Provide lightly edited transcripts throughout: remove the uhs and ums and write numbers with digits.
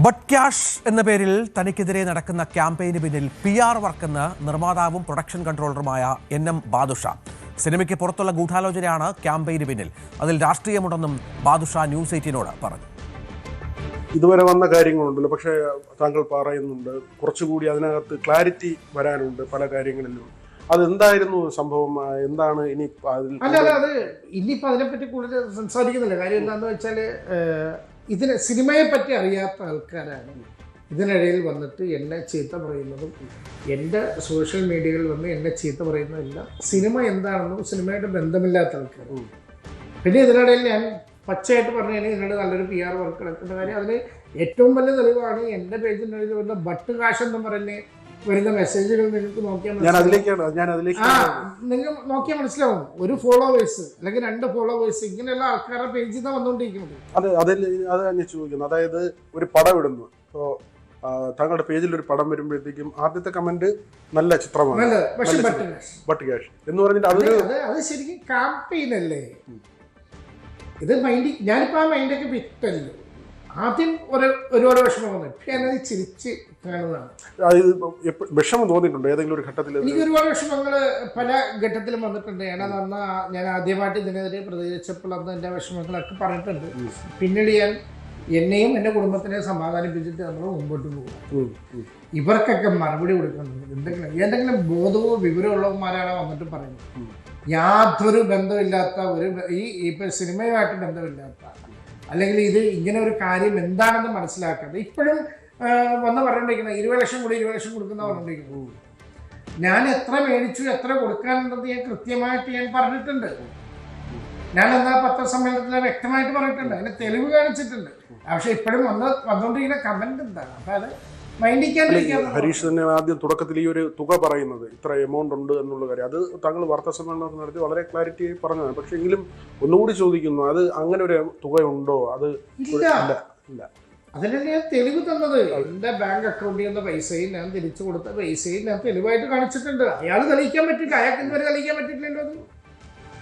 But cash എന്ന പേരിൽ തനിക്കെതിരെ നടക്കുന്ന ക്യാമ്പയിന് പിന്നിൽ PR വർക്കെന്ന് നിർമ്മാതാവും പ്രൊഡക്ഷൻ കൺട്രോളറുമായ NM ബാദുഷ. സിനിമയ്ക്ക് പുറത്തുള്ള ഗൂഢാലോചനയാണ് ക്യാമ്പയിന് പിന്നിൽ. അതിൽ രാഷ്ട്രീയമുണ്ടെന്നും ബാദുഷ ന്യൂസ് 18നോട് പറഞ്ഞു. ഇതുവരെ വന്ന കാര്യങ്ങളുണ്ടല്ലോ, പക്ഷേ താങ്കൾ പറയുന്നുണ്ട് കുറച്ചുകൂടി അതിനകത്ത് ക്ലാരിറ്റി വരാനുണ്ട് പല കാര്യങ്ങളിലും. അതെന്തായിരുന്നു സംഭവം? എന്താണ് ഇനി? അത് ഇനിയിപ്പോൾ അതിനെപ്പറ്റി കൂടുതൽ സംസാരിക്കുന്നില്ല. കാര്യം എന്താണെന്ന് വെച്ചാൽ ഇതിന് സിനിമയെ പറ്റി അറിയാത്ത ആൾക്കാരാണ് ഇതിനിടയിൽ വന്നിട്ട് എന്നെ ചീത്ത പറയുന്നതും എൻ്റെ സോഷ്യൽ മീഡിയകളിൽ വന്ന് എന്നെ ചീത്ത പറയുന്നതെല്ലാം സിനിമ എന്താണെന്നും സിനിമയുടെ ബന്ധമില്ലാത്ത ആൾക്കാർ. പിന്നെ ഇതിനിടയിൽ ഞാൻ പച്ചയായിട്ട് പറഞ്ഞു കഴിഞ്ഞാൽ ഇതിനിടെ നല്ലൊരു PR വർക്ക് നടക്കുന്ന കാര്യം. അതിന് ഏറ്റവും വലിയ തെളിവാണ് എൻ്റെ പേജിൻ്റെ വരുന്ന ബട്ട് കാശ് എന്ന് പറഞ്ഞ് വരുന്ന മെസ്സേജുകൾ നിങ്ങൾക്ക് നോക്കിയാൽ നിങ്ങൾ നോക്കിയാൽ മനസ്സിലാവും. ഒരു ഫോളോവേഴ്സ് അല്ലെങ്കിൽ 2 ഫോളോവേഴ്സ് ഇങ്ങനെയുള്ള ആൾക്കാരുടെ പേജിൽ നിന്നാണ് വന്നുകൊണ്ടിരിക്കുന്നത്. അതാണ് ഞാൻ ചോദിക്കുന്നത്. അതായത് ഒരു പടം ഇടുന്നു, ഇപ്പോൾ താങ്കളുടെ പേജിൽ ഒരു പടം വരുമ്പോഴത്തേക്കും ആദ്യത്തെ കമന്റ് നല്ല ചിത്രമാണ്, ബട്ട് ക്യാഷ് എന്ന് പറഞ്ഞിട്ട് അത് ശരിക്കും ക്യാമ്പയിനല്ലേ? ഇത് ഞാനിപ്പോൾ ആ മൈൻഡൊക്കെ വിട്ടല്ലോ. ആദ്യം ഒരുപാട് വിഷമം വന്നു, പക്ഷെ ഞാനത് ചിരിച്ച് കാണുന്നതാണ്. വിഷമം തോന്നിയിട്ടുണ്ട് ഏതെങ്കിലും ഒരു ഘട്ടത്തിൽ? എനിക്ക് ഒരുപാട് വിഷമങ്ങൾ പല ഘട്ടത്തിലും വന്നിട്ടുണ്ട്. ഞാൻ ആദ്യമായിട്ട് ഇതിനെതിരെ പ്രതികരിച്ചപ്പോൾ അന്ന് എൻ്റെ വിഷമങ്ങളൊക്കെ പറഞ്ഞിട്ടുണ്ട്. പിന്നീട് ഞാൻ എന്നെയും എൻ്റെ കുടുംബത്തിനെ സമാധാനിപ്പിച്ചിട്ട് നമ്മൾ മുമ്പോട്ട് പോകും. ഇവർക്കൊക്കെ മറുപടി കൊടുക്കുന്നുണ്ട്. എന്തെങ്കിലും ബോധവോ വിവരമുള്ളവന്മാരാണ് വന്നിട്ട് പറയുന്നത്. യാതൊരു ബന്ധമില്ലാത്ത ഇപ്പം സിനിമയുമായിട്ട് ബന്ധമില്ലാത്ത, അല്ലെങ്കിൽ ഇത് ഇങ്ങനെ ഒരു കാര്യം എന്താണെന്ന് മനസ്സിലാക്കാതെ ഇപ്പോഴും വന്ന് പറഞ്ഞുകൊണ്ടിരിക്കുന്നത് 20 ലക്ഷം കൂടി 20 ലക്ഷം കൊടുക്കുന്ന പറഞ്ഞുകൊണ്ടിരിക്കുന്നു. ഞാൻ എത്ര മേടിച്ചു, എത്ര കൊടുക്കാനുണ്ടെന്ന് ഞാൻ കൃത്യമായിട്ട് ഞാൻ പറഞ്ഞിട്ടുണ്ട്. ഞാൻ എന്നാ പത്രസമ്മേളനത്തിൽ വ്യക്തമായിട്ട് പറഞ്ഞിട്ടുണ്ട്, അതിന് തെളിവ് കാണിച്ചിട്ടുണ്ട്. പക്ഷെ ഇപ്പോഴും വന്നുകൊണ്ടിരിക്കുന്ന കമന്റ് എന്താണ്? അപ്പൊ അത് ഹരീഷ് തന്നെ ആദ്യം തുടക്കത്തിൽ ഈ ഒരു തുക പറയുന്നത് ഇത്ര എമൗണ്ട് ഉണ്ട് എന്നുള്ള കാര്യം അത് താങ്കൾ വാർത്താ സമ്മേളനം നടത്തി വളരെ ക്ലാരിറ്റി പറഞ്ഞതാണ്. പക്ഷെ എങ്കിലും ഒന്നുകൂടി ചോദിക്കുന്നു, അത് അങ്ങനെ ഒരു തുക ഉണ്ടോ? അത് ഇല്ല. അതിനാണ് ഞാൻ തെളിവ് തന്നത്. എൻ്റെ ബാങ്ക് അക്കൗണ്ടിൽ നിന്ന് പൈസയും ഞാൻ തിരിച്ചു കൊടുത്ത പൈസയും ഞാൻ തെളിവായിട്ട് കാണിച്ചിട്ടുണ്ട്. അയാൾ തെളിയിക്കാൻ പറ്റില്ല, അയാൾക്ക് ഇതുവരെ തെളിയിക്കാൻ പറ്റിയിട്ടില്ലല്ലോ. അത്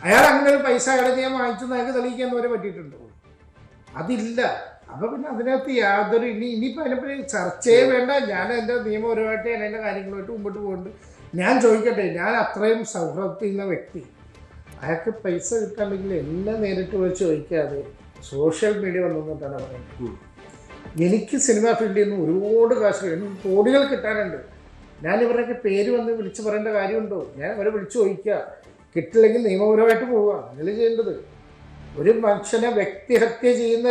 അയാൾ അങ്ങനെ ഒരു പൈസ അയാളെ ഞാൻ വാങ്ങിച്ചെന്ന് അയാൾക്ക് തെളിയിക്കാൻ വരെ പറ്റിയിട്ടുണ്ടോ? അതില്ല. അപ്പൊ പിന്നെ അതിനകത്ത് യാതൊരു ഇനിയിപ്പോൾ അതിനെപ്പറ്റി ചർച്ചയെ വേണ്ട. ഞാൻ എൻ്റെ നിയമപരമായിട്ട് ഞാൻ എൻ്റെ കാര്യങ്ങളുമായിട്ട് മുമ്പോട്ട് പോകുന്നുണ്ട്. ഞാൻ ചോദിക്കട്ടെ, ഞാൻ അത്രയും സൗഹൃദത്തിൽ നിന്ന വ്യക്തി, അയാൾക്ക് പൈസ കിട്ടാണെങ്കിൽ എന്നെ നേരിട്ട് വിളിച്ച് ചോദിക്കാതെ സോഷ്യൽ മീഡിയ വന്നിട്ടാണ് പറയുന്നത്. എനിക്ക് സിനിമ ഫീൽഡിൽ നിന്ന് ഒരുപാട് കാശ് കോടികൾ കിട്ടാനുണ്ട്. ഞാൻ ഇവരുടെയൊക്കെ പേര് വന്ന് വിളിച്ച് പറയേണ്ട കാര്യമുണ്ടോ? ഞാൻ അവരെ വിളിച്ച് ചോദിക്കുക. കിട്ടില്ലെങ്കിൽ നിയമപരമായിട്ട് പോവുക. അങ്ങനെ ചെയ്യേണ്ടത്. ഒരു മനുഷ്യനെ വ്യക്തിഹത്യ ചെയ്യുന്ന